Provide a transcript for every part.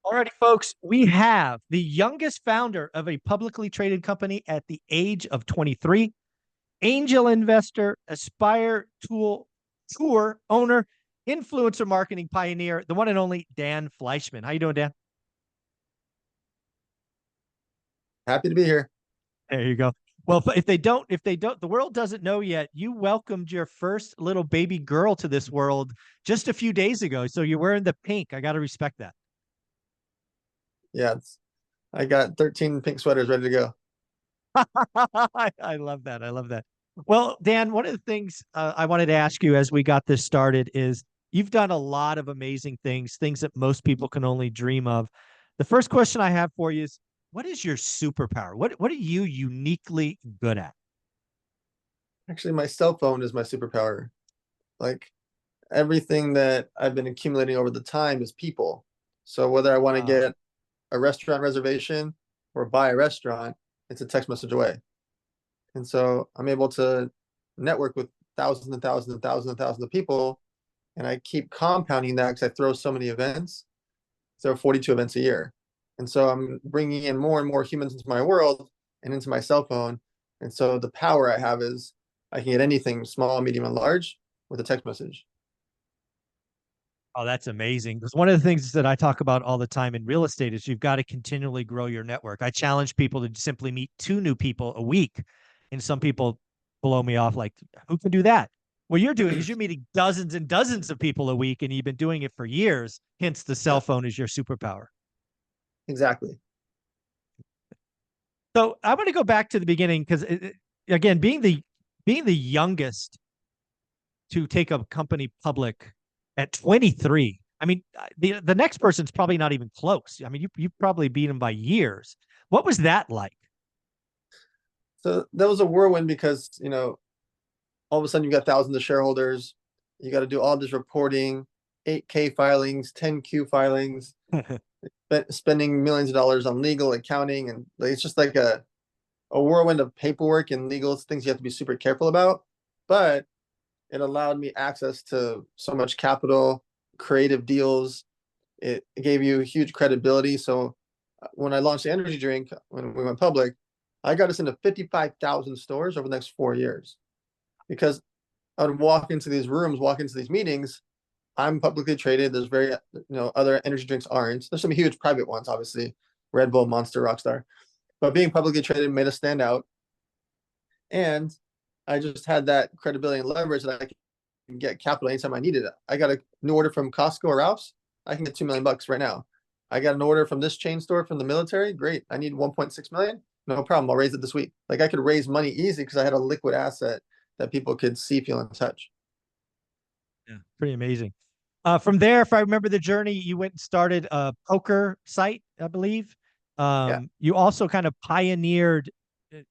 Alrighty, folks, we have the youngest founder of a publicly traded company at the age of 23, angel investor, Aspire tour owner, influencer marketing pioneer, the one and only Dan Fleyshman. How you doing, Dan? Happy to be here. There you go. Well, if they don't, the world doesn't know yet. You welcomed your first little baby girl to this world just a few days ago. So you're wearing the pink. I got to respect that. Yeah, I got 13 pink sweaters ready to go. I love that. I love that. Well, Dan, one of the things I wanted to ask you as we got this started is you've done a lot of amazing things, things that most people can only dream of. The first question I have for you is, what is your superpower? What are you uniquely good at? Actually, my cell phone is my superpower. Like everything that I've been accumulating over the time is people. So whether I want to Uh, get a restaurant reservation or buy a restaurant, it's a text message away. And so I'm able to network with thousands and thousands and thousands and thousands of people. And I keep compounding that because I throw so many events. There are 42 events a year. And so I'm bringing in more and more humans into my world and into my cell phone. And so the power I have is I can get anything small, medium, and large with a text message. oh, that's amazing. Because one of the things that I talk about all the time in real estate is you've got to continually grow your network. I challenge people to simply meet two new people a week. And some people blow me off like, who can do that? What you're doing is you're meeting dozens and dozens of people a week, and you've been doing it for years. Hence, the cell Yeah, phone is your superpower. exactly. So I want to go back to the beginning because, again, being the youngest to take a company public at 23. I mean, the next person's probably not even close. I mean, you probably beat him by years. What was that like? So that was a whirlwind because, all of a sudden you got thousands of shareholders. You got to do all this reporting, 8K filings, 10Q filings, spending millions of dollars on legal accounting. And like, it's just like a whirlwind of paperwork and legal things you have to be super careful about. But it allowed me access to so much capital, creative deals. It gave you huge credibility. So when I launched the energy drink, when we went public, I got us into 55,000 stores over the next 4 years because I would walk into these rooms, walk into these meetings. I'm publicly traded. There's other energy drinks aren't. There's some huge private ones, obviously, Red Bull, Monster, Rockstar. But being publicly traded made us stand out. And I just had that credibility and leverage that I can get capital anytime I needed it. I got a new order from Costco or Ralph's. I can get 2 million bucks right now. I got an order from this chain store from the military. Great. I need 1.6 million. No problem. I'll raise it this week. Like I could raise money easy because I had a liquid asset that people could see, feel, and touch. Yeah, pretty amazing. From there, if I remember the journey, you went and started a poker site, I believe. Yeah. You also kind of pioneered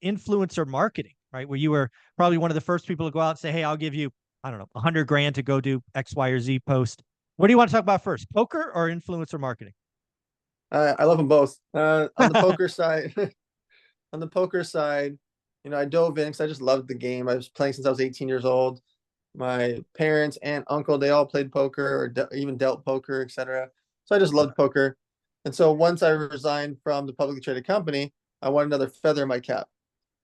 influencer marketing, right? Where you were probably one of the first people to go out and say, "Hey, I'll give you, I don't know, 100 grand to go do X, Y, or Z post." What do you want to talk about first, poker or influencer marketing? I love them both. On the poker side, on the poker side, I dove in because I just loved the game. I was playing since I was 18 years old. My parents, aunt, uncle, they all played poker or even dealt poker, etc. So I just loved poker. And so once I resigned from the publicly traded company, I wanted another feather in my cap.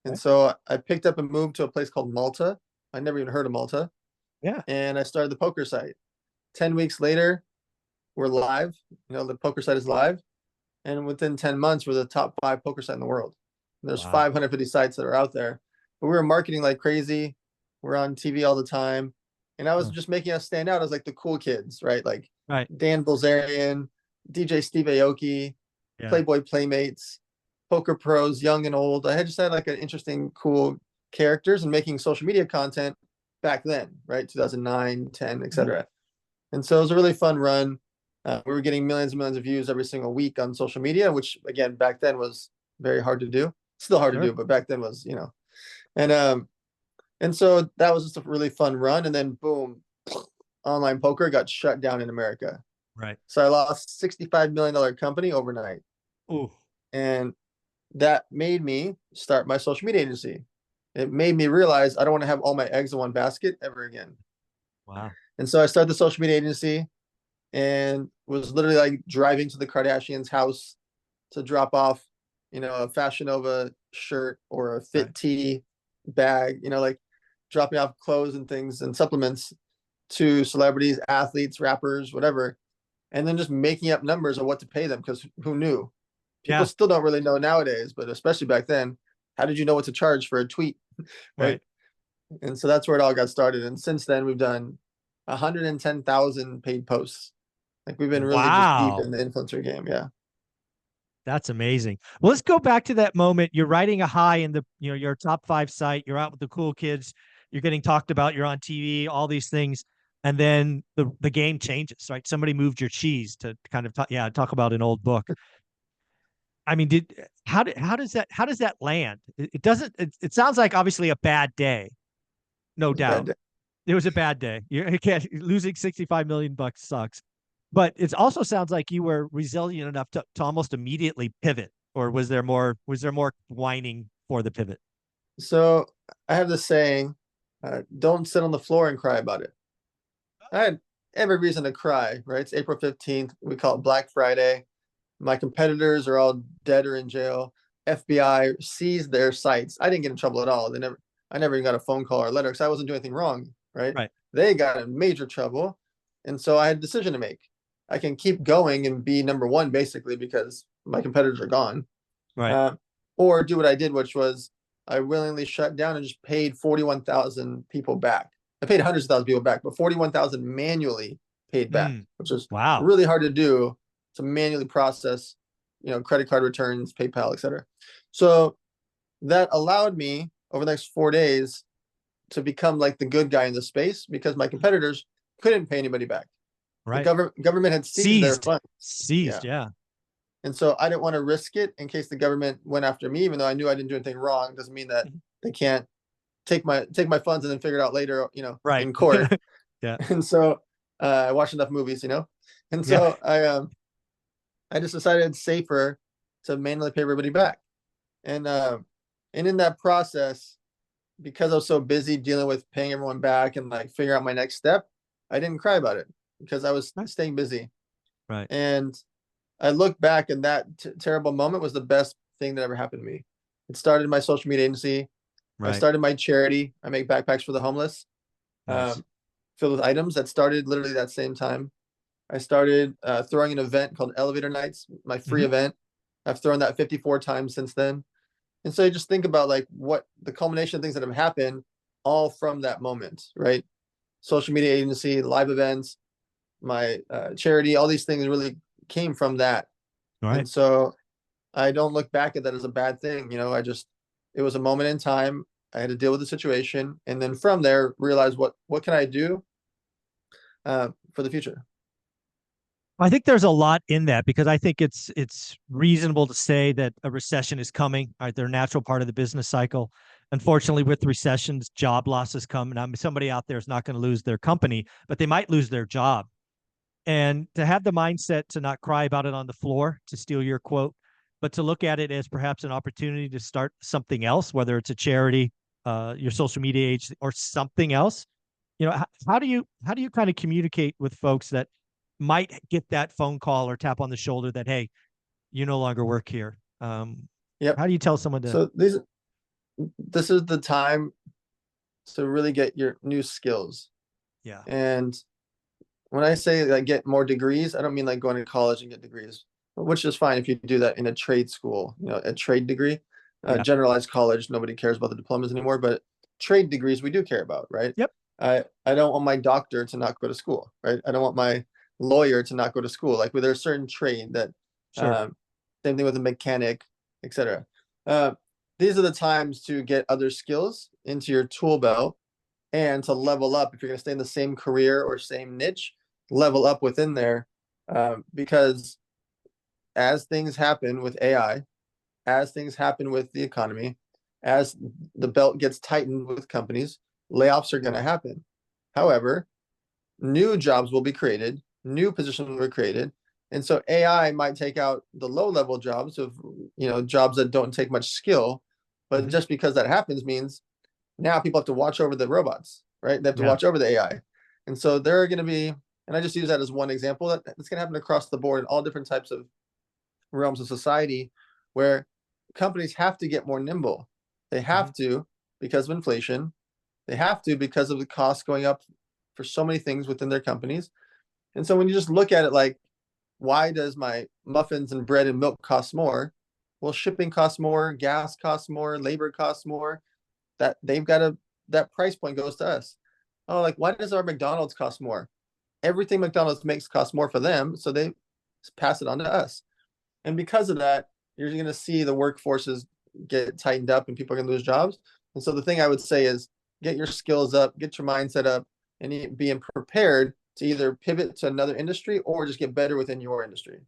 And Okay. so I picked up and moved to a place called Malta. I never even heard of Malta. Yeah. And I started the poker site. 10 weeks later, we're live. The poker site is live. And within 10 months, we're the top 5 poker site in the world. And there's Wow. 550 sites that are out there. But we were marketing like crazy. We're on TV all the time. And I was Oh, just making us stand out as like the cool kids, right? Like right. Dan Bilzerian, DJ Steve Aoki, Yeah. Playboy Playmates, Poker Pros, young and old. I had just had like an interesting, cool characters and making social media content back then, right? 2009, 10, Mhm. etc. And so it was a really fun run. We were getting millions and millions of views every single week on social media, which again back then was very hard to do. Still hard to Sure. do, but back then was. And so that was just a really fun run. And then boom, online poker got shut down in America. Right. So I lost $65 million company overnight. Ooh. And that made me start my social media agency. It made me realize I don't want to have all my eggs in one basket ever again. Wow. And so I started the social media agency. and was literally like driving to the Kardashians' house to drop off, a Fashion Nova shirt or a Right. Fit Tee bag, like dropping off clothes and things and supplements to celebrities, athletes, rappers, whatever, and then just making up numbers of what to pay them because who knew? People Yeah. still don't really know nowadays, but especially back then, how did you know what to charge for a tweet, right? Right. And so that's where it all got started. And since then, we've done 110,000 paid posts. Like we've been really just deep Wow. in the influencer game. Yeah. That's amazing. Well, let's go back to that moment. You're riding a high in your top 5 site. You're out with the cool kids. You're getting talked about. You're on TV, all these things. And then the game changes, right? Somebody moved your cheese to kind of talk about an old book. I mean, how does that land? It doesn't, it sounds like obviously a bad day, no It was a bad doubt. day. It was a bad day. You can't losing 65 million bucks sucks. But it also sounds like you were resilient enough to almost immediately pivot, or was there more whining for the pivot? So I have this saying, don't sit on the floor and cry about it. I had every reason to cry, right? It's April 15th. We call it Black Friday. My competitors are all dead or in jail. FBI seized their sites. I didn't get in trouble at all. I never even got a phone call or a letter because I wasn't doing anything wrong, right? Right. They got in major trouble. And so I had a decision to make. I can keep going and be number one basically because my competitors are gone. Right. Uh, or do what I did, which was I willingly shut down and just paid 41,000 people back. I paid hundreds of thousands of people back, but 41,000 manually paid back, Mm, which is wow. really hard to do to manually process, credit card returns, PayPal, etc. So that allowed me over the next 4 days to become like the good guy in the space because my competitors couldn't pay anybody back. The Right. government had seized their Seized. funds. Yeah. Seized. Yeah. And so I didn't want to risk it in case the government went after me, even though I knew I didn't do anything wrong. Doesn't mean that Mhm. they can't take my funds and then figure it out later, Right. in court. Yeah. And so I watched enough movies, and Yeah. so I just decided it's safer to manually pay everybody back. And in that process, because I was so busy dealing with paying everyone back and like figure out my next step, I didn't cry about it because I was Right. staying busy. Right. And I look back and that terrible moment was the best thing that ever happened to me. It started my social media agency. I Right. started my charity. I make backpacks for the homeless, Nice. um, filled with items. That started literally that same time. I started throwing an event called Elevator Nights, my free Hmm. event. I've thrown that 54 times since then. And so you just think about like what the culmination of things that have happened all from that moment, right? Social media agency, live events, my charity, all these things really came from that. All And right. so I don't look back at that as a bad thing. It was a moment in time. I had to deal with the situation. And then from there, realize what can I do for the future? I think there's a lot in that because I think it's reasonable to say that a recession is coming. Right, they're a natural part of the business cycle. Unfortunately, with recessions, job losses come, and somebody out there is not going to lose their company, but they might lose their job. And to have the mindset to not cry about it on the floor, to steal your quote, but to look at it as perhaps an opportunity to start something else, whether it's a charity, your social media age, or something else. How do you kind of communicate with folks that might get that phone call or tap on the shoulder that, hey, you no longer work here? Yep. How do you tell someone to? So this is the time to really get your new skills. Yeah. And when I say like get more degrees, I don't mean like going to college and get degrees, which is fine if you do that in a trade school, a trade degree. Yeah. Generalized college, nobody cares about the diplomas anymore, but trade degrees we do care about, right? Yep. I don't want my doctor to not go to school, right? I don't want my lawyer to not go to school. Like, there's a certain trade that, Sure. um, same thing with a mechanic, etc. Uh, these are the times to get other skills into your tool belt and to level up if you're going to stay in the same career or same niche, level up within there, because as things happen with AI, as things happen with the economy, as the belt gets tightened with companies, layoffs are going to happen. However, new jobs will be created, new positions will be created. And so AI might take out the low level jobs of, jobs that don't take much skill. But Hmm. just because that happens means now people have to watch over the robots, right? They have to Yeah. watch over the AI. And so there are going to be And I just use that as one example. That's going to happen across the board in all different types of realms of society, where companies have to get more nimble. They have to because of inflation. They have to because of the costs going up for so many things within their companies. And so when you just look at it like, why does my muffins and bread and milk cost more? Well, shipping costs more, gas costs more, labor costs more. That price point goes to us. Oh, like, why does our McDonald's cost more? Everything McDonald's makes costs more for them, so they pass it on to us. And because of that, you're going to see the workforces get tightened up and people are going to lose jobs. And so the thing I would say is get your skills up, get your mindset up, and being prepared to either pivot to another industry or just get better within your industry.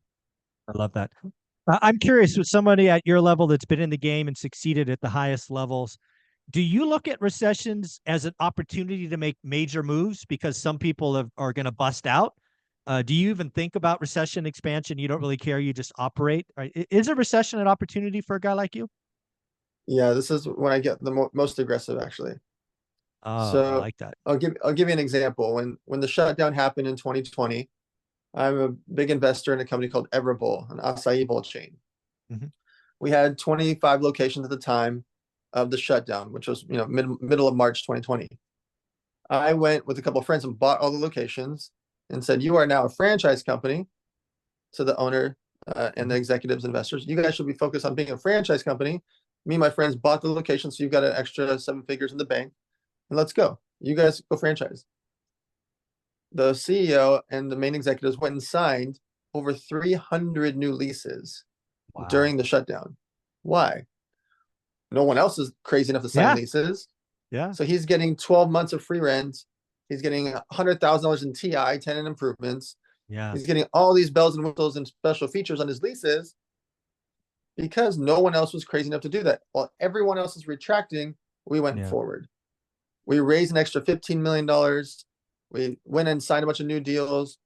I love that. I'm curious, with somebody at your level that's been in the game and succeeded at the highest levels, do you look at recessions as an opportunity to make major moves because some people are going to bust out? Do you even think about recession expansion? You don't really care. You just operate. Right? Is a recession an opportunity for a guy like you? Yeah, this is when I get the most aggressive, actually. Oh, I So like that. I'll give you an example. When the shutdown happened in 2020, I'm a big investor in a company called Everbowl, an acai bowl chain. Mhm. We had 25 locations at the time of the shutdown, which was middle of March 2020. I went with a couple of friends and bought all the locations and said, "You are now a franchise company." To the owner and the Mhm. executives, investors, you guys should be focused on being a franchise company. Me and my friends bought the location, so you've got an extra 7 figures in the bank, and let's go. You guys go franchise. The CEO and the main executives went and signed over 300 new leases during Wow. the shutdown. Why? No one else is crazy enough to sign Yeah. leases. Yeah. So he's getting 12 months of free rent. He's getting $100,000 in TI, tenant improvements. Yeah. He's getting all these bells and whistles and special features on his leases because no one else was crazy enough to do that. While everyone else is retracting, we went Yeah. forward. We raised an extra $15 million. We went and signed a bunch of new deals.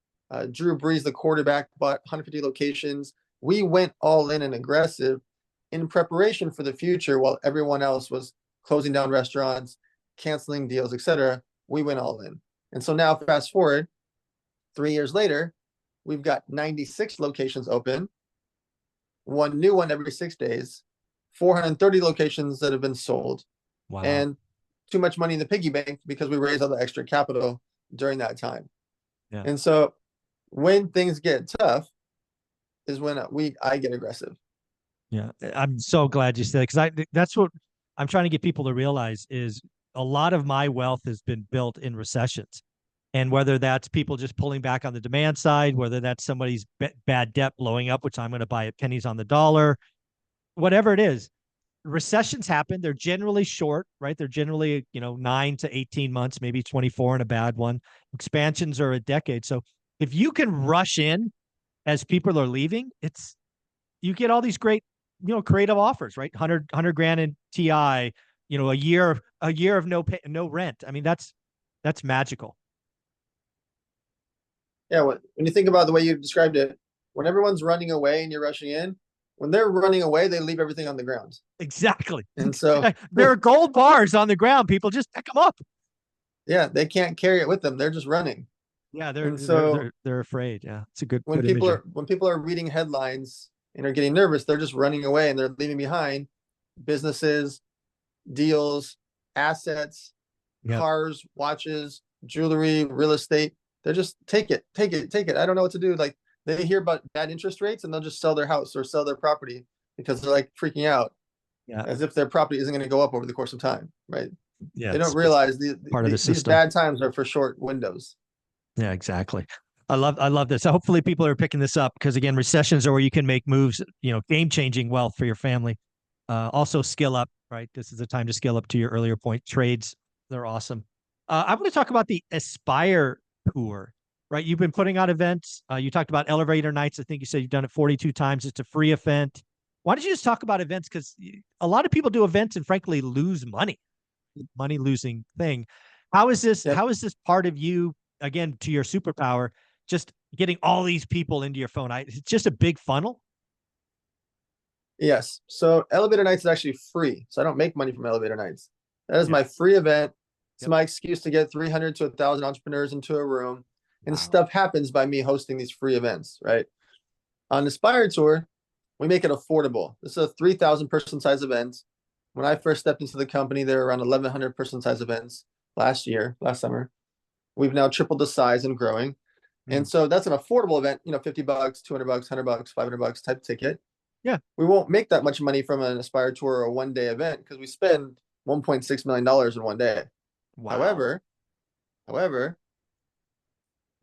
Drew Brees, the quarterback, bought 150 locations. We went all in and aggressive in preparation for the future while everyone else was closing down restaurants, canceling deals, etc. We went all in. And so now, fast forward 3 years later, we've got 96 locations open, one new one every 6 days, 430 locations that have been sold, Wow. and too much money in the piggy bank because we raised all the extra capital during that time. Yeah. And so when things get tough is when I get aggressive. Yeah. I'm so glad you said it, because that's what I'm trying to get people to realize is a lot of my wealth has been built in recessions. And whether that's people just pulling back on the demand side, whether that's somebody's bad debt blowing up, which I'm going to buy at pennies on the dollar, whatever it is, recessions happen. They're generally short, right? They're generally, 9 to 18 months, maybe 24 in a bad one. Expansions are a decade. So if you can rush in as people are leaving, you get all these great, creative offers, right? 100 grand in TI, a year of no rent. I mean, that's magical. Yeah, when you think about the way you described it, when everyone's running away and you're rushing in, when they're running away, they leave everything on the ground. Exactly. And so, There are gold bars on the ground. People just pick them up. yeah, they can't carry it with them. They're just running. Yeah, they're And they're so they're they're afraid. Yeah, it's a good when good people imagery. are when people are reading headlines and are getting nervous, they're just running away and they're leaving behind businesses, deals, assets, Yeah, cars, watches, jewelry, real estate. They're just take it, take it, take it. I don't know what to do. Like they hear about bad interest rates and they'll just sell their house or sell their property because they're like freaking out yeah, as if their property isn't going to go up over the course of time, right? yeah. They don't It's realize part of the these system. bad times are for short windows. Yeah, exactly. I love this. Hopefully, people are picking this up because again, recessions are where you can make moves. Game changing wealth for your family. Also, skill up. Right, this is the time to skill up. To your earlier point, trades, they're awesome. I want to talk about the Aspire tour. Right, you've been putting on events. You talked about elevator nights. I think you said you've done it 42 times. It's a free event. Why don't you just talk about events? Because a lot of people do events and frankly lose money losing thing. How is this? Yep. How is this part of you again to your superpower? Just getting all these people into your phone. It's just a big funnel. Yes. So elevator nights is actually free. So I don't make money from elevator nights. That is Yeah. my free event. It's Yep. my excuse to get 300 to 1,000 entrepreneurs into a room And Wow. stuff happens by me hosting these free events, right? On Aspire Tour, we make it affordable. This is a 3,000 person size event. When I first stepped into the company, there were around 1,100 person size events last summer. We've now tripled the size and growing. Mm. And so that's an affordable event, $50, $200, $100, $500 type ticket. Yeah. We won't make that much money from an Aspire Tour or a 1 day event because we spend $1.6 million in 1 day. Wow. However, however,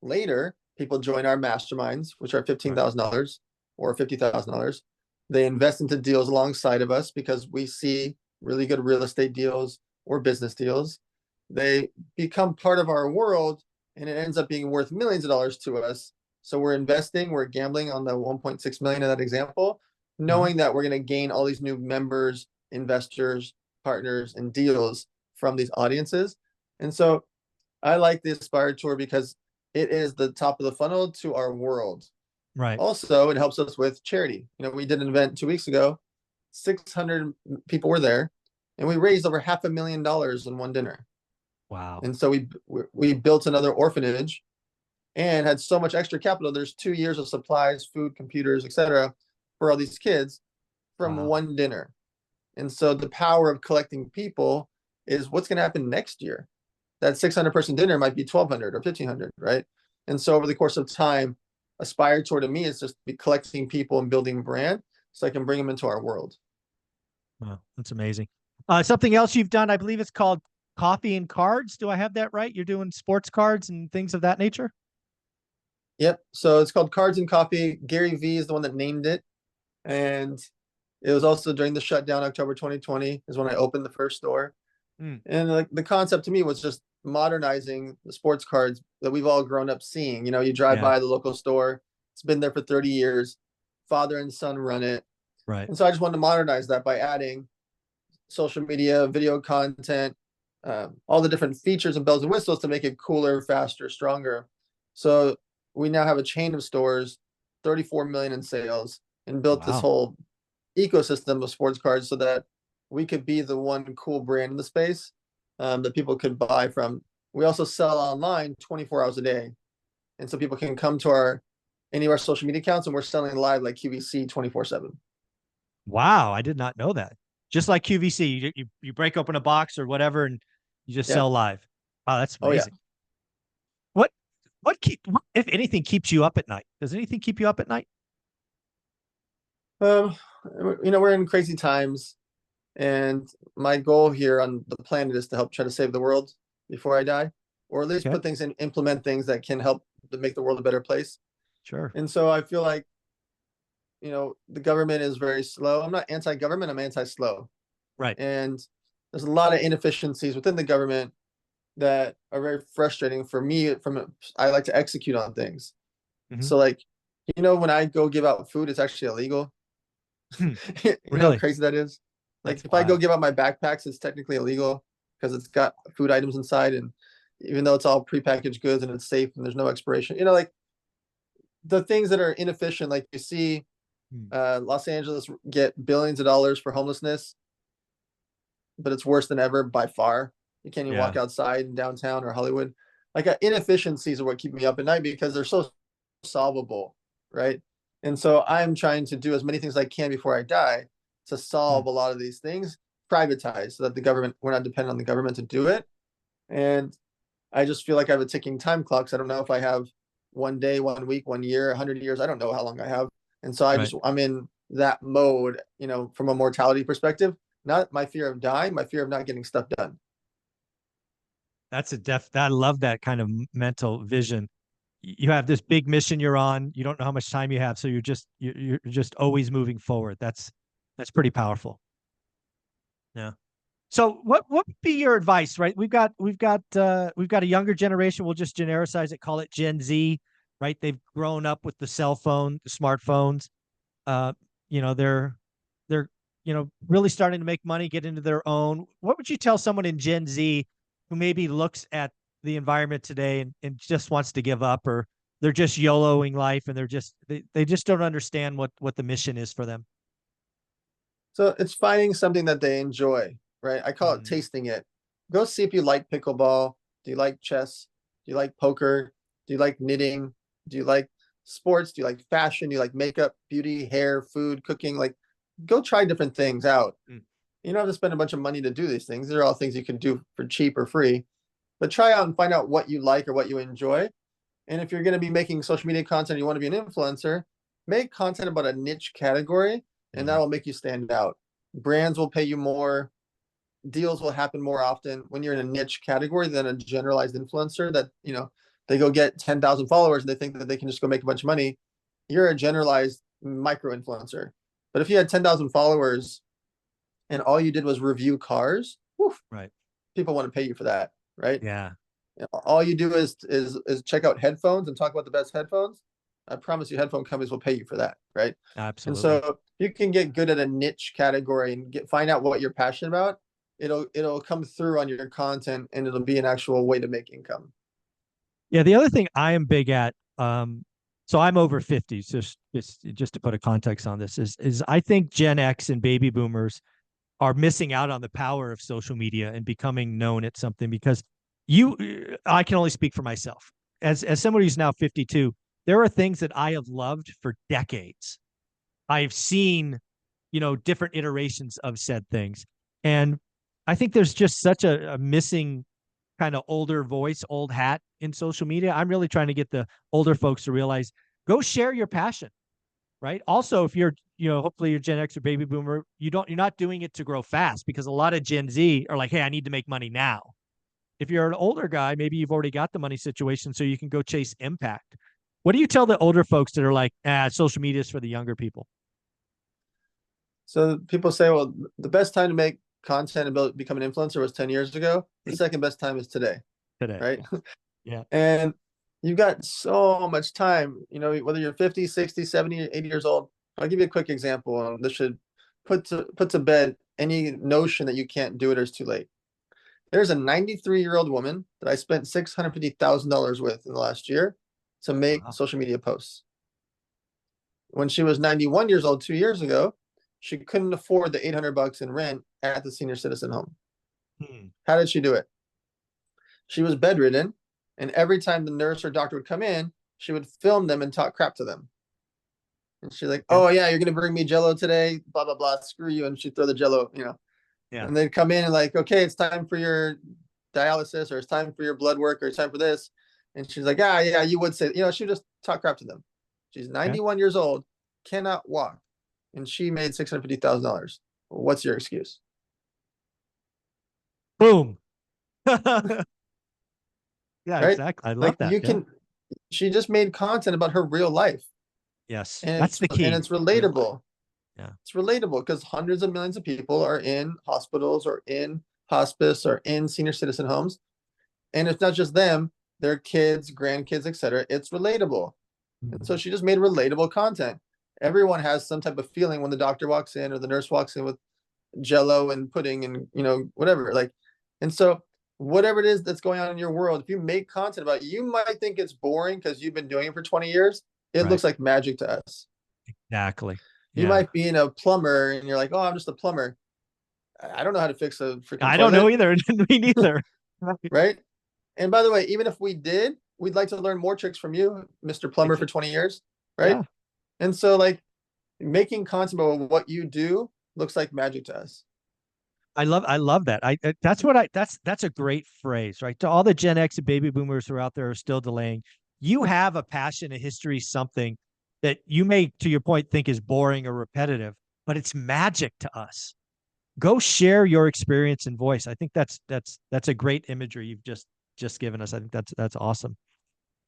later people join our masterminds, which are Right. $15,000 or $50,000. They invest into deals alongside of us because we see really good real estate deals or business deals. They become part of our world and it ends up being worth millions of dollars to us. So we're investing, we're gambling on the 1.6 million in that example, Mhm. knowing that we're going to gain all these new members, investors, partners, and deals from these audiences. And so I like the Aspire Tour because it is the top of the funnel to our world. Right. Also, it helps us with charity. We did an event 2 weeks ago, 600 people were there, and we raised over $500,000 in one dinner. Wow. And so we built another orphanage and had so much extra capital. There's 2 years of supplies, food, computers, etc., for all these kids from Wow. one dinner. And so the power of collecting people is what's going to happen next year. That 600 person dinner might be 1,200 or 1,500, right? And so over the course of time, Aspire Tour to me is just be collecting people and building brand so I can bring them into our world. Wow. That's amazing. Something else you've done, I believe it's called coffee and cards. Do I have that right? You're doing sports cards and things of that nature? Yep. So it's called Cards and Coffee. Gary Vee is the one that named it. And it was also during the shutdown, October 2020 is when I opened the first store. Mm. And like the concept to me was just modernizing the sports cards that we've all grown up seeing. You drive Yeah. by the local store, it's been there for 30 years. Father and son run it. Right. And so I just wanted to modernize that by adding social media, video content, all the different features and bells and whistles to make it cooler, faster, stronger. So we now have a chain of stores, 34 million in sales, and built this Wow. whole ecosystem of sports cards so that we could be the one cool brand in the space that people could buy from. We also sell online 24 hours a day. And so people can come to any of our social media accounts and we're selling live like QVC 24/7. Wow. I did not know that. Just like QVC, you break open a box or whatever and you just Yeah. sell live. Wow, that's Oh yeah. amazing. What what, if anything, keeps you up at night? Does anything keep you up at night? Um, we're in crazy times. And my goal here on the planet is to help try to save the world before I die, or at least Okay. put things in, implement things that can help to make the world a better place. Sure. And so I feel like, the government is very slow. I'm not anti-government, I'm anti-slow. Right. And there's a lot of inefficiencies within the government that are very frustrating for me I like to execute on things. Hmm. So like, when I go give out food, it's actually illegal. Hmm. You know how Really? crazy that is? Like That's if I go wild. give out my backpacks, it's technically illegal because it's got food items inside, and even though it's all prepackaged goods and it's safe and there's no expiration, like the things that are inefficient, like you see Hmm. Los Angeles get billions of dollars for homelessness, but it's worse than ever by far. You can't even Yeah. walk outside in downtown or Hollywood. Like inefficiencies are what keep me up at night because they're so solvable, right? And so I'm trying to do as many things as I can before I die to Hmm. solve a lot of these things, privatize so that we're not dependent on the government to do it. And I just feel like I have a ticking time clock. So I don't know if I have 1 day, 1 week, 1 year, 100 years. I don't know how long I have. And so Right. I'm in that mode, from a mortality perspective, not my fear of dying, my fear of not getting stuff done. That's a I love that kind of mental vision. You have this big mission you're on. You don't know how much time you have, so you're just always moving forward. That's pretty powerful. Yeah. So what would be your advice, right? We've got a younger generation, we'll just genericize it, call it Gen Z, right? They've grown up with the cell phone, the smartphones. Uh, they're really starting to make money, get into their own. What would you tell someone in Gen Z who maybe looks at the environment today and just wants to give up, or they're just YOLOing life and they just don't understand what the mission is for them? So it's finding something that they enjoy, right? I call it Mm, tasting it. Go see if you like pickleball. Do you like chess? Do you like poker? Do you like knitting? Do you like sports? Do you like fashion? Do you like makeup, beauty, hair, food, cooking? Like, go try different things out. Mm. You don't have to spend a bunch of money to do these things. They're all things you can do for cheap or free. But try out and find out what you like or what you enjoy. And if you're going to be making social media content, you want to be an influencer, make content about a niche category, and that Mhm. will make you stand out. Brands will pay you more. Deals will happen more often when you're in a niche category than a generalized influencer that, they go get 10,000 followers and they think that they can just go make a bunch of money. You're a generalized micro influencer. But if you had 10,000 followers and all you did was review cars, whew, Right. people want to pay you for that, right? Yeah. All you do is check out headphones and talk about the best headphones. I promise you, headphone companies will pay you for that, right? And Absolutely. so you can get good at a niche category and find out what you're passionate about. It'll come through on your content and it'll be an actual way to make income. Yeah. The other thing I am big at, so I'm over 50, just to put a context on this, is I think Gen X and baby boomers are missing out on the power of social media and becoming known at something because I can only speak for myself. As somebody who's now 52, there are things that I have loved for decades. I've seen, different iterations of said things. And I think there's just such a missing kind of older voice, old hat in social media. I'm really trying to get the older folks to realize, go share your passion, right? Also, if you're, hopefully you're Gen X or baby boomer, you're not doing it to grow fast, because a lot of Gen Z are like, hey, I need to make money now. If you're an older guy, maybe you've already got the money situation so you can go chase impact. What do you tell the older folks that are like, social media is for the younger people? So people say, well, the best time to make content and become an influencer was 10 years ago. The second best time is today, Today. right? Yeah. And you've got so much time, whether you're 50, 60, 70, 80 years old. I'll give you a quick example. This should put to bed any notion that you can't do it or it's too late. There's a 93-year-old woman that I spent $650,000 with in the last year to make Wow. social media posts. When she was 91 years old 2 years ago, she couldn't afford the $800 in rent at the senior citizen home. Hmm. How did she do it? She was bedridden, and every time the nurse or doctor would come in, she would film them and talk crap to them. And she's like, Okay. "Oh yeah, you're gonna bring me Jello today, blah blah blah. Screw you!" And she'd throw the Jello. Yeah. And they'd come in and like, "Okay, it's time for your dialysis, or it's time for your blood work, or it's time for this." And she's like, "Ah, yeah, you would say," she'd just talk crap to them. She's Okay. 91 years old, cannot walk, and she made $650,000. What's your excuse? Boom. Yeah, Right? exactly. I love Like that. you Yeah. can. She just made content about her real life, Yes. and That's it's the and key. it's Real life. relatable. Yeah. It's relatable because hundreds of millions of people are in hospitals or in hospice or in senior citizen homes. And it's not just them, their kids, grandkids, etc. It's relatable. And so Mhm. she just made relatable content. Everyone has some type of feeling when the doctor walks in or the nurse walks in with jello and pudding and whatever. Like, and so whatever it is that's going on in your world, if you make content about it, you might think it's boring because you've been doing it for 20 years. It Right. looks like magic to us. Exactly. You Yeah. might be in a plumber and you're like, oh, I'm just a plumber. I don't know how to fix a freaking I don't know toilet, either. Me neither. Right. right? And by the way, even if we did, we'd like to learn more tricks from you, Mr. Plumber, for 20 years, right? Yeah. And so, like, making content about what you do looks like magic to us. I love that. That's a great phrase, right? To all the Gen X and baby boomers who are out there are still delaying, you have a passion, a history, something that you may, to your point, think is boring or repetitive, but it's magic to us. Go share your experience and voice. I think that's a great imagery you've just given us. I think that's awesome.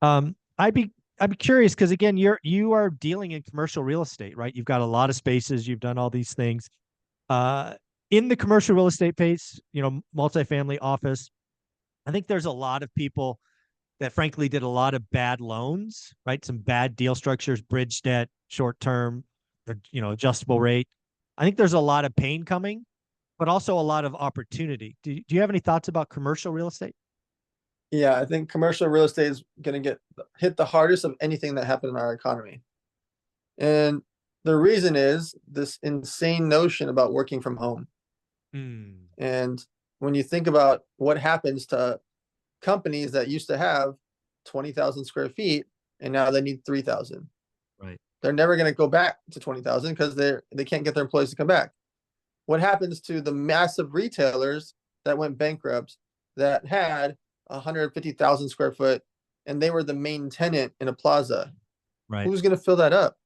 I'd be curious because again, you are dealing in commercial real estate, right? You've got a lot of spaces, you've done all these things. Uh, in the commercial real estate space, multifamily office, I think there's a lot of people that frankly did a lot of bad loans, right? Some bad deal structures, bridge debt, short term, adjustable rate. I think there's a lot of pain coming, but also a lot of opportunity. Do you have any thoughts about commercial real estate? Yeah, I think commercial real estate is going to get hit the hardest of anything that happened in our economy. And the reason is this insane notion about working from home. Mm, And when you think about what happens to companies that used to have 20,000 square feet, and now they need 3,000. Right. They're never going to go back to 20,000 because they can't get their employees to come back. What happens to the massive retailers that went bankrupt that had 150,000 square foot and they were the main tenant in a plaza? Right. Who's going to fill that up?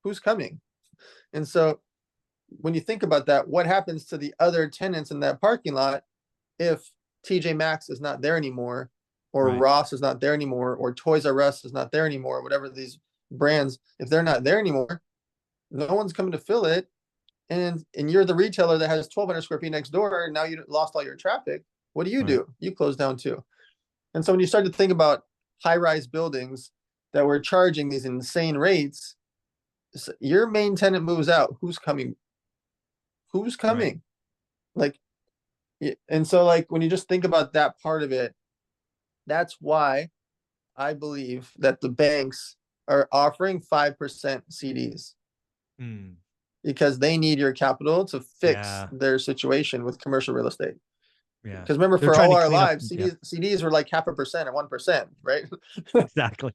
Who's coming? And so when you think about that, what happens to the other tenants in that parking lot if TJ Maxx is not there anymore, or Right. Ross is not there anymore, or Toys R Us is not there anymore, whatever these brands, if they're not there anymore, no one's coming to fill it. And you're the retailer that has 1,200 square feet next door, and now you lost all your traffic. What do? Right. You close down too. And so when you start to think about high-rise buildings that were charging these insane rates, your main tenant moves out. Who's coming? Who's Right. coming? Like, and so like when you just think about that part of it, that's why I believe that the banks are offering 5% CDs Mm. because they need your capital to fix Yeah. their situation with commercial real estate. Yeah. Because remember, They're for trying all to our clean up. lives, Yeah. CDs were like 0.5% or 1%, right? Exactly.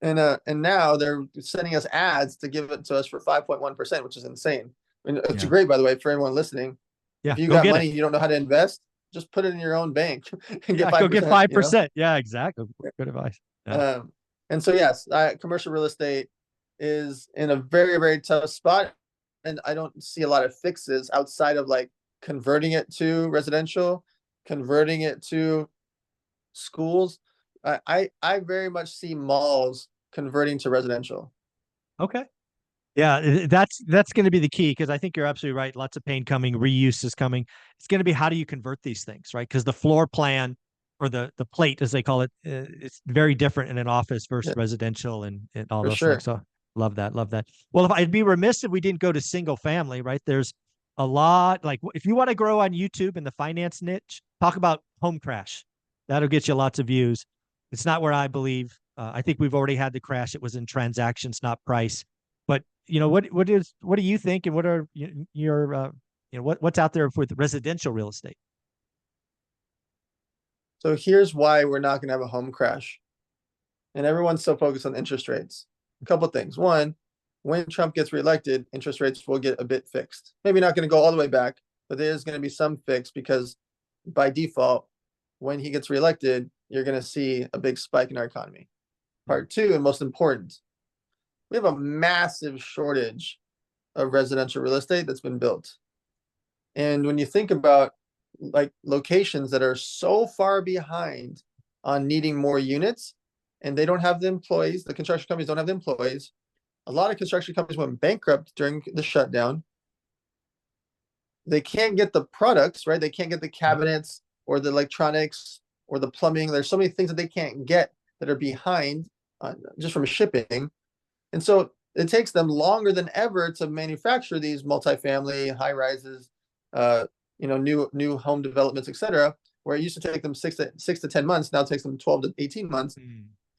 And now they're sending us ads to give it to us for 5.1%, which is insane. And it's Yeah. great, by the way, for everyone listening. Yeah. If you Go got get money it. you don't know how to invest, just put it in your own bank and get Yeah. Go get 5%, you know? 5%. Yeah. Exactly. Good advice. Yeah. And so, yes, commercial real estate is in a very, very tough spot. And I don't see a lot of fixes outside of like converting it to residential, converting it to schools. I very much see malls converting to residential. Okay. Yeah, that's going to be the key because I think you're absolutely right. Lots of pain coming, reuse is coming. It's going to be how do you convert these things, right? Because the floor plan or the plate, as they call it, it's very different in an office versus Yeah, residential and all for those things. sure. So love that, love that. Well, if I'd be remiss if we didn't go to single family, right? There's a lot like if you want to grow on YouTube in the finance niche, talk about home crash. That'll get you lots of views. It's not where I believe. I think we've already had the crash. It was in transactions, not price. But what do you think, and what are your what's out there with residential real estate? So here's why we're not going to have a home crash. And everyone's so focused on interest rates. A couple of things. One, when Trump gets reelected, interest rates will get a bit fixed. Maybe not going to go all the way back, but there is going to be some fix because by default, when he gets reelected, you're going to see a big spike in our economy. Part two, and most important, we have a massive shortage of residential real estate that's been built. And when you think about like locations that are so far behind on needing more units and they don't have the employees, the construction companies don't have the employees. A lot of construction companies went bankrupt during the shutdown. They can't get the products, right? They can't get the cabinets or the electronics or the plumbing. There's so many things that they can't get that are behind just from shipping. And so it takes them longer than ever to manufacture these multifamily high rises, new home developments, etc. Where it used to take them 6 to 10 months, now it takes them 12 to 18 months.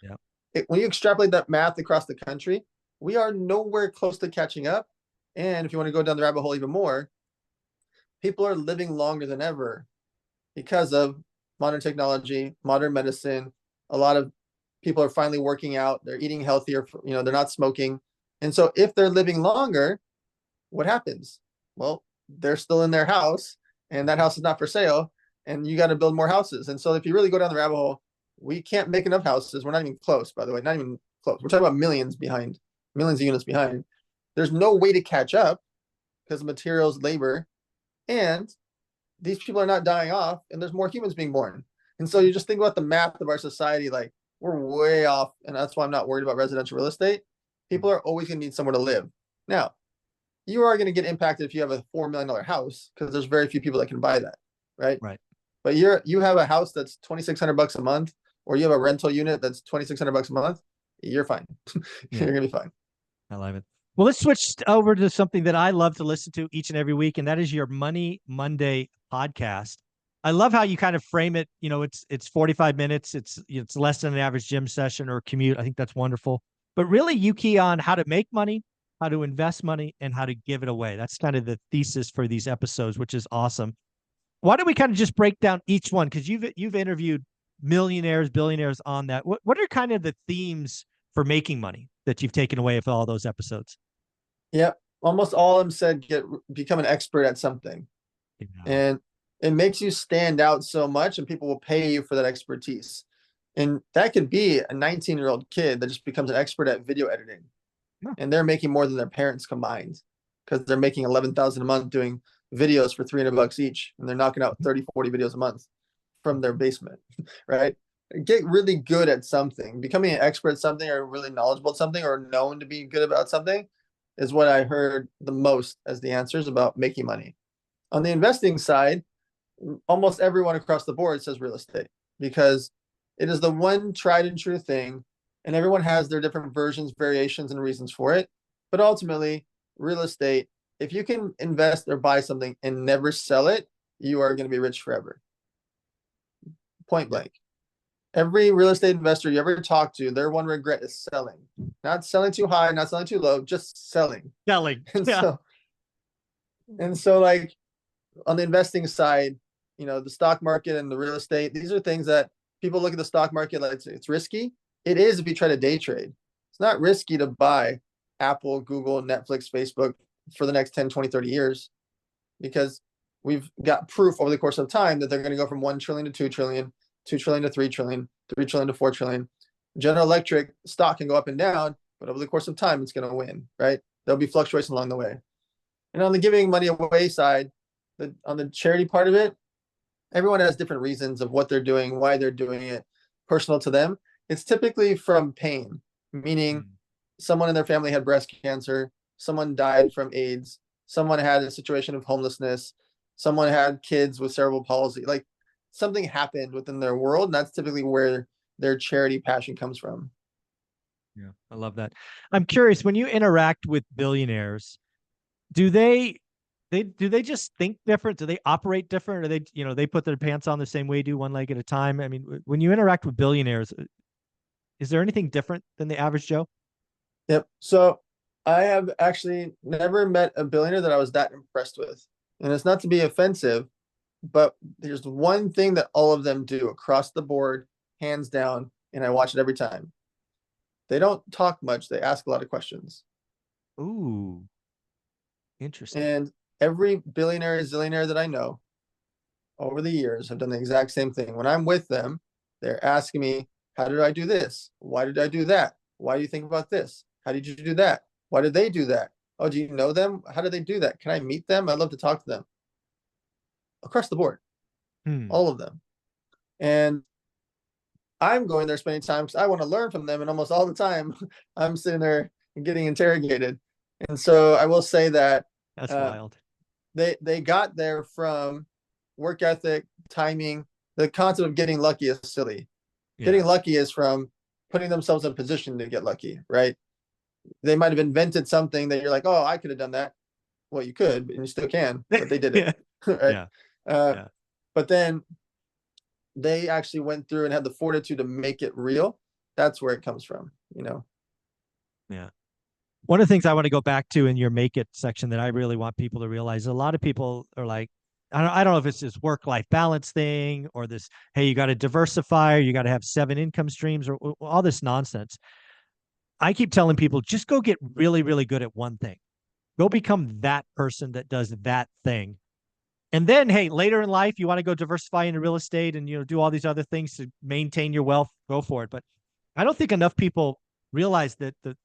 Yeah. When you extrapolate that math across the country, we are nowhere close to catching up. And if you want to go down the rabbit hole even more, people are living longer than ever because of modern technology, modern medicine. A lot of people are finally working out. They're eating healthier. They're not smoking. And so if they're living longer, what happens? Well, they're still in their house and that house is not for sale and you got to build more houses. And so if you really go down the rabbit hole, we can't make enough houses. We're not even close, by the way, not even close. We're talking about millions of units behind. There's no way to catch up because of materials, labor, and these people are not dying off and there's more humans being born. And so you just think about the math of our society, like we're way off. And that's why I'm not worried about residential real estate. People are always going to need somewhere to live. Now, you are going to get impacted if you have a $4 million house because there's very few people that can buy that, right? Right. But you have a house that's $2,600 a month, or you have a rental unit that's $2,600 a month, you're fine. Yeah. You're gonna be fine. I love it. Well, let's switch over to something that I love to listen to each and every week, and that is your Money Monday podcast. I love how you kind of frame it. It's 45 minutes. It's less than an average gym session or commute. I think that's wonderful. But really, you key on how to make money, how to invest money, and how to give it away. That's kind of the thesis for these episodes, which is awesome. Why don't we kind of just break down each one? Because you've interviewed millionaires, billionaires on that. What are kind of the themes for making money that you've taken away from all those episodes? Yep. Almost all of them said become an expert at something. Yeah. And it makes you stand out so much, and people will pay you for that expertise. And that could be a 19-year-old kid that just becomes an expert at video editing. No. And they're making more than their parents combined because they're making 11,000 a month doing videos for $300 each. And they're knocking out 30, 40 videos a month from their basement, right? Get really good at something. Becoming an expert at something or really knowledgeable at something or known to be good about something is what I heard the most as the answers about making money. On the investing side, almost everyone across the board says real estate because it is the one tried and true thing, and everyone has their different versions, variations, and reasons for it. But ultimately, real estate, if you can invest or buy something and never sell it, you are going to be rich forever. Point blank. Every real estate investor you ever talk to, their one regret is selling. Not selling too high, not selling too low, just selling. Selling. And Yeah. so like on the investing side, the stock market and the real estate, these are things that people look at the stock market like it's risky. It is if you try to day trade. It's not risky to buy Apple, Google, Netflix, Facebook for the next 10, 20, 30 years because we've got proof over the course of time that they're going to go from 1 trillion to 2 trillion, 2 trillion to 3 trillion, 3 trillion to 4 trillion. General Electric stock can go up and down, but over the course of time, it's going to win, right? There'll be fluctuations along the way. And on the giving money away side, on the charity part of it, everyone has different reasons of what they're doing, why they're doing it, personal to them. It's typically from pain, meaning someone in their family had breast cancer, someone died from AIDS, someone had a situation of homelessness, someone had kids with cerebral palsy. Like something happened within their world, and that's typically where their charity passion comes from. Yeah, I love that. I'm curious, when you interact with billionaires, do they just think different? Do they operate different? Or they put their pants on the same way, do one leg at a time? I mean, when you interact with billionaires, is there anything different than the average Joe? Yep. So I have actually never met a billionaire that I was that impressed with. And it's not to be offensive, but there's one thing that all of them do across the board, hands down, and I watch it every time. They don't talk much, they ask a lot of questions. Ooh, interesting. And every billionaire, zillionaire that I know over the years have done the exact same thing. When I'm with them, they're asking me, how did I do this? Why did I do that? Why do you think about this? How did you do that? Why did they do that? Oh, do you know them? How did they do that? Can I meet them? I'd love to talk to them. Across the board, all of them. And I'm going there spending time because I want to learn from them. And almost all the time, I'm sitting there and getting interrogated. And so I will say that That's wild. They got there from work ethic, timing. The concept of getting lucky is silly. Yeah. Getting lucky is from putting themselves in position to get lucky, right? They might have invented something that you're like, oh, I could have done that. Well, you could, and you still can, but they did it, right? Yeah. But then they actually went through and had the fortitude to make it real. That's where it comes from, Yeah. One of the things I want to go back to in your make it section that I really want people to realize, a lot of people are like, I don't know if it's this work-life balance thing or this, hey, you got to diversify, or you got to have 7 income streams, or all this nonsense. I keep telling people, just go get really, really good at one thing. Go become that person that does that thing. And then, hey, later in life, you want to go diversify into real estate and, do all these other things to maintain your wealth, go for it. But I don't think enough people realize that the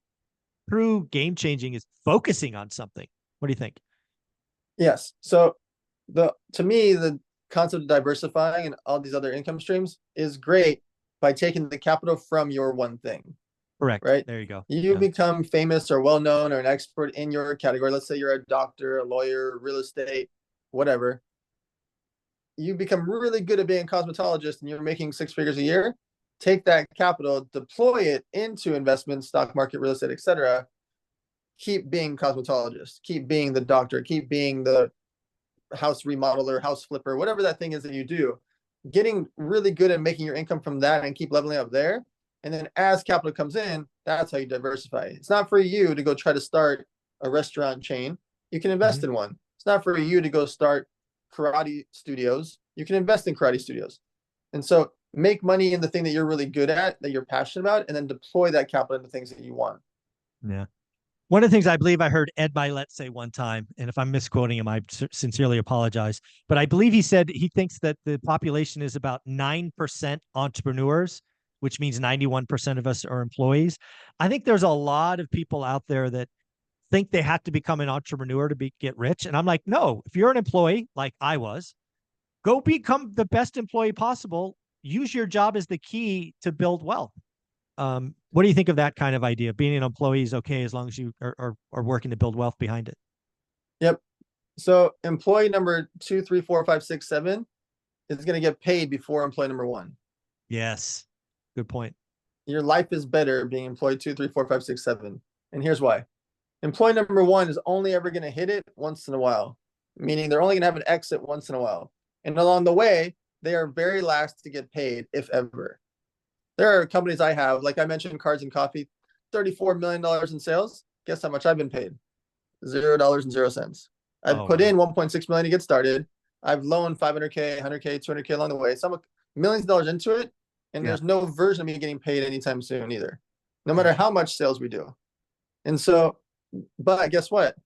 true game changing is focusing on something. What do you think? Yes. So to me, the concept of diversifying and all these other income streams is great by taking the capital from your one thing. Correct. Right. There you go. You become famous or well known or an expert in your category. Let's say you're a doctor, a lawyer, real estate, whatever. You become really good at being a cosmetologist and you're making 6 figures a year. Take that capital, deploy it into investments, stock market, real estate, etc. Keep being cosmetologist, keep being the doctor, keep being the house remodeler, house flipper, whatever that thing is that you do. Getting really good at making your income from that and keep leveling up there. And then as capital comes in, that's how you diversify. It's not for you to go try to start a restaurant chain. You can invest in one. It's not for you to go start karate studios. You can invest in karate studios. And so make money in the thing that you're really good at, that you're passionate about, and then deploy that capital into things that you want. Yeah. One of the things I believe I heard Ed Milet say one time, and if I'm misquoting him, I sincerely apologize, but I believe he said he thinks that the population is about 9% entrepreneurs, which means 91% of us are employees. I think there's a lot of people out there that think they have to become an entrepreneur to get rich. And I'm like, no, if you're an employee like I was, go become the best employee possible. Use your job as the key to build wealth. What do you think of that kind of idea? Being an employee is okay as long as you are working to build wealth behind it. Yep. So employee number 2, 3, 4, 5, 6, 7 is going to get paid before employee number 1. Yes. Good point. Your life is better being employee 2, 3, 4, 5, 6, 7. And here's why. Employee number 1 is only ever going to hit it once in a while, meaning they're only going to have an exit once in a while. And along the way, they are very last to get paid, if ever. There are companies I have, like I mentioned, Cards and Coffee, $34 million in sales. Guess how much I've been paid? $0.00. I've put in 1.6 million to get started. I've loaned 500K, 100K, 200K along the way. So I'm millions of dollars into it, and there's no version of me getting paid anytime soon either, no matter how much sales we do. And so, but guess what?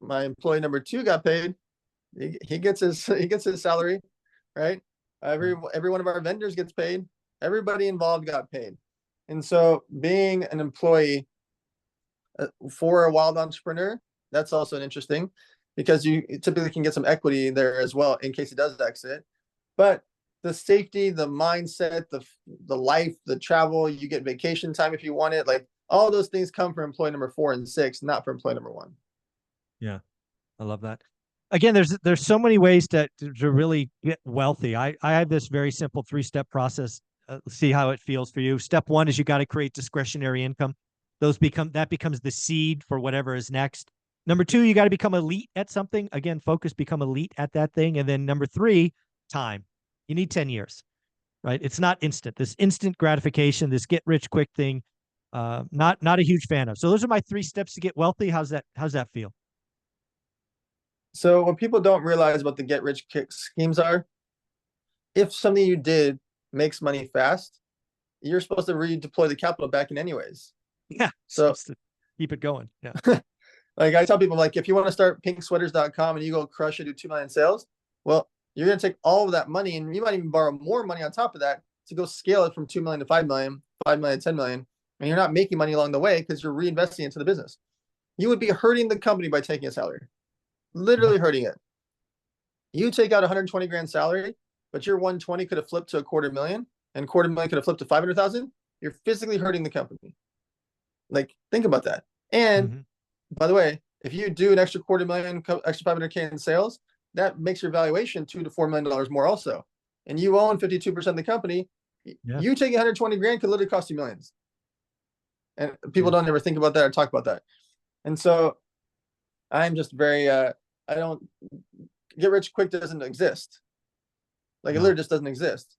My employee number 2 got paid. He gets his salary, right? Every one of our vendors gets paid. Everybody involved got paid. And so being an employee for a wild entrepreneur, that's also an interesting, because you typically can get some equity there as well in case he does exit. But the safety, the mindset, the life, the travel, you get vacation time if you want it, like all those things come from employee number 4 and 6, not for employee number 1. Yeah, I love that. Again, there's so many ways to really get wealthy. I have this very simple 3-step process. See how it feels for you. Step 1 is you got to create discretionary income. That becomes the seed for whatever is next. Number 2, you got to become elite at something. Again, become elite at that thing. And then number 3, time. You need 10 years, right? It's not instant. This instant gratification, this get rich quick thing, not a huge fan of. So those are my 3 steps to get wealthy. How's that feel? So what people don't realize about the get rich quick schemes are, if something you did makes money fast, you're supposed to redeploy the capital back in anyways. Yeah. So to keep it going. Yeah. Like I tell people, like, if you want to start pinksweaters.com and you go crush it, do 2 million sales, well, you're going to take all of that money and you might even borrow more money on top of that to go scale it from 2 million to 5 million, 5 million, 10 million. And you're not making money along the way because you're reinvesting into the business. You would be hurting the company by taking a salary, literally hurting it. You take out 120 grand salary, but your 120 could have flipped to $250,000 and $250,000 could have flipped to 500,000. You're physically hurting the company. Like, think about that. And by the way, if you do an extra $250,000, extra 500K in sales, that makes your valuation $2 to $4 million more also. And you own 52% of the company. You taking 120 grand could literally cost you millions. And people don't ever think about that or talk about that. And so I'm just very, I don't, get rich quick doesn't exist. Like, it literally just doesn't exist.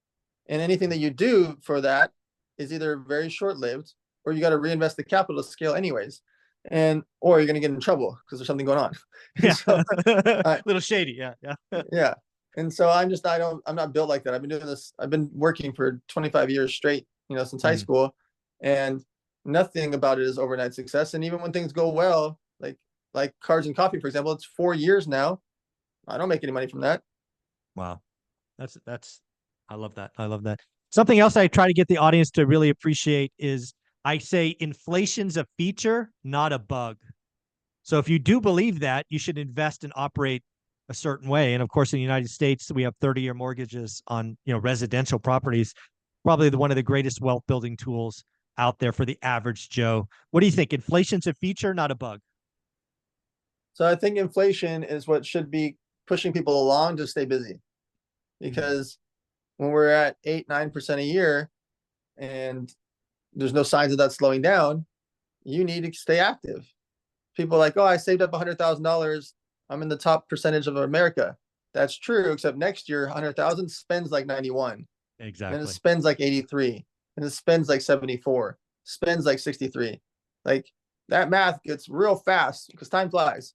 And anything that you do for that is either very short-lived, or you got to reinvest the capital to scale anyways. Or you're going to get in trouble because there's something going on. Yeah. So, a little shady. Yeah. Yeah. And so I'm not built like that. I've been doing this. I've been working for 25 years straight, since high school, and nothing about it is overnight success. And even when things go well, like Cards and Coffee, for example, it's 4 years now. I don't make any money from that. Wow. I love that. I love that. Something else I try to get the audience to really appreciate is I say inflation's a feature, not a bug. So if you do believe that, you should invest and operate a certain way. And of course, in the United States, we have 30-year mortgages on, residential properties, probably one of the greatest wealth building tools out there for the average Joe. What do you think? Inflation's a feature, not a bug? So I think inflation is what should be pushing people along to stay busy, because when we're at 8-9% a year and there's no signs of that slowing down, you need to stay active. People are like, oh, I saved up $100,000. I'm in the top percentage of America. That's true, except next year, 100,000 spends like 91. Exactly. And it spends like 83. And it spends like 74. Spends like 63. Like, that math gets real fast because time flies.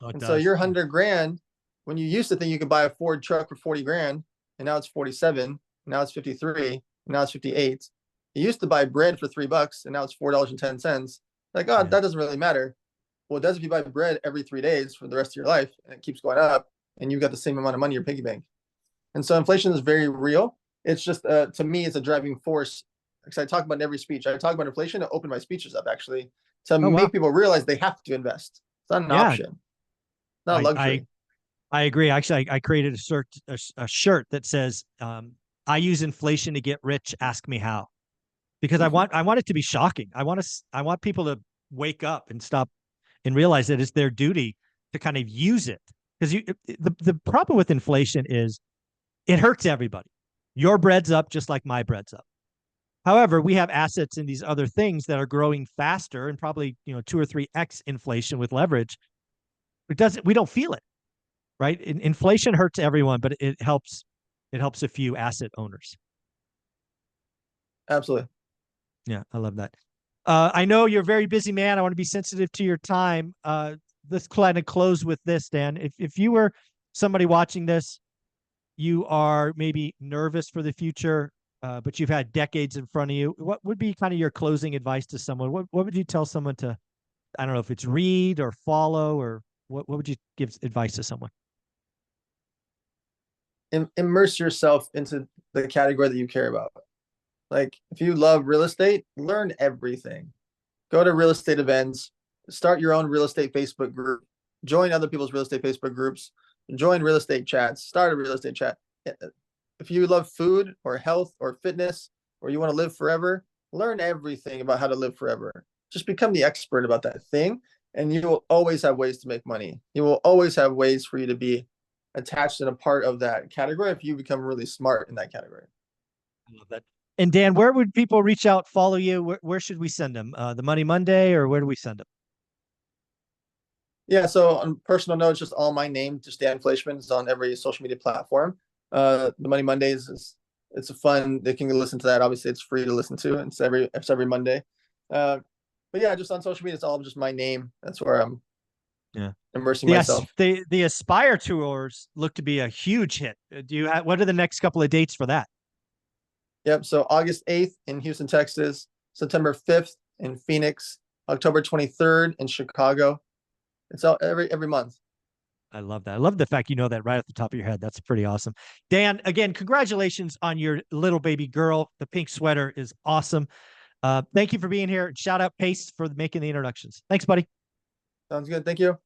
And so your 100 grand, when you used to think you could buy a Ford truck for 40 grand, and now it's 47, now it's 53, and now it's 58. You used to buy bread for $3 and now it's $4.10. Like, oh, Yeah. that doesn't really matter. Well, it does if you buy bread every 3 days for the rest of your life and it keeps going up and you've got the same amount of money in your piggy bank. And so inflation is very real. It's just, to me, it's a driving force. Because I talk about in every speech. I talk about inflation to open my speeches up, actually, to Oh, wow. make people realize they have to invest. It's not an Yeah. option, not a I, I, luxury. I agree. Actually, I created a shirt that says, I use inflation to get rich. Ask me how, because I want it to be shocking. I want people to wake up and stop and realize that it's their duty to kind of use it. Because the problem with inflation is it hurts everybody. Your bread's up just like my bread's up. However, we have assets in these other things that are growing faster and probably 2 or 3x inflation with leverage. We don't feel it, right? Inflation hurts everyone, but it helps a few asset owners. Absolutely. Yeah, I love that. I know you're a very busy man. I want to be sensitive to your time. Let's kind of close with this, Dan. If you were somebody watching this, you are maybe nervous for the future, but you've had decades in front of you. What would be kind of your closing advice to someone? What would you tell someone to, I don't know if it's read or follow, or what would you give advice to someone? Immerse yourself into the category that you care about. Like, if you love real estate, learn everything. Go to real estate events, start your own real estate Facebook group, join other people's real estate Facebook groups, join real estate chats, start a real estate chat. If you love food or health or fitness, or you want to live forever, learn everything about how to live forever. Just become the expert about that thing, and you will always have ways to make money. You will always have ways for you to be attached and a part of that category if you become really smart in that category. I love that. And Dan, where would people reach out, follow you? Where should we send them? The Money Monday, or where do we send them? Yeah, so on personal notes, just all my name, just Dan Fleyshman, is on every social media platform. The Money Mondays it's a fun. They can listen to that. Obviously, it's free to listen to. It's every Monday. But yeah, just on social media, it's all just my name. That's where I'm Yeah. immersing Yes, myself. the Aspire tours look to be a huge hit. Do you have what are the next couple of dates for that? Yep. So August 8th in Houston, Texas, September 5th in Phoenix, October 23rd in Chicago. It's all every month. I love that. I love the fact you know that right off the top of your head. That's pretty awesome. Dan, again, congratulations on your little baby girl. The pink sweater is awesome. Thank you for being here. Shout out Pace for making the introductions. Thanks, buddy. Sounds good. Thank you.